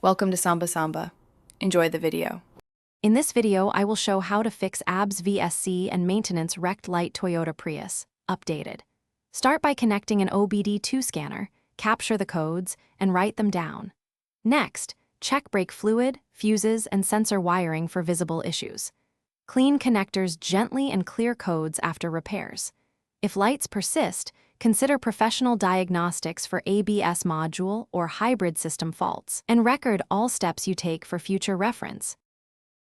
Welcome to Samba Samba. Enjoy the video. In this video, I will show how to fix ABS VSC and maintenance Reqd light Toyota Prius, updated. Start by connecting an OBD2 scanner, capture the codes, and write them down. Next, check brake fluid, fuses, and sensor wiring for visible issues. Clean connectors gently and clear codes after repairs. If lights persist, consider professional diagnostics for ABS module or hybrid system faults, and record all steps you take for future reference.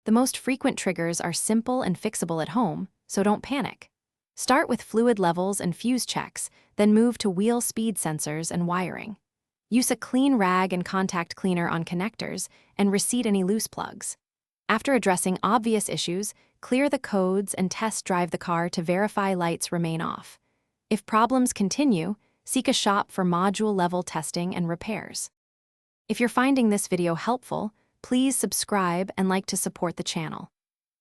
The most frequent triggers are simple and fixable at home, so don't panic. Start with fluid levels and fuse checks, then move to wheel speed sensors and wiring. Use a clean rag and contact cleaner on connectors, and reseat any loose plugs. After addressing obvious issues, clear the codes and test drive the car to verify lights remain off. If problems continue, seek a shop for module-level testing and repairs. If you're finding this video helpful, please subscribe and like to support the channel.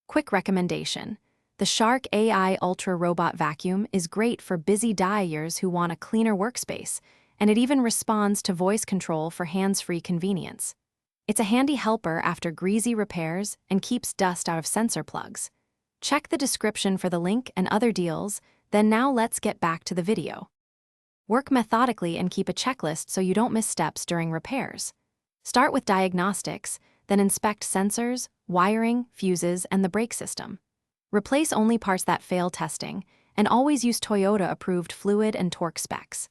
Quick recommendation: the Shark AI Ultra Robot Vacuum is great for busy dyers who want a cleaner workspace, and it even responds to voice control for hands-free convenience. It's a handy helper after greasy repairs and keeps dust out of sensor plugs. Check the description for the link and other deals. Then now let's get back to the video. Work methodically and keep a checklist so you don't miss steps during repairs. Start with diagnostics, then inspect sensors, wiring, fuses, and the brake system. Replace only parts that fail testing, and always use Toyota-approved fluid and torque specs.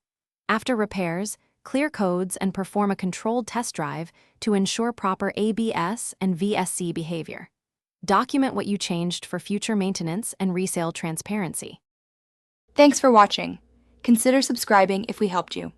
After repairs, clear codes and perform a controlled test drive to ensure proper ABS and VSC behavior. Document what you changed for future maintenance and resale transparency. Thanks for watching. Consider subscribing if we helped you.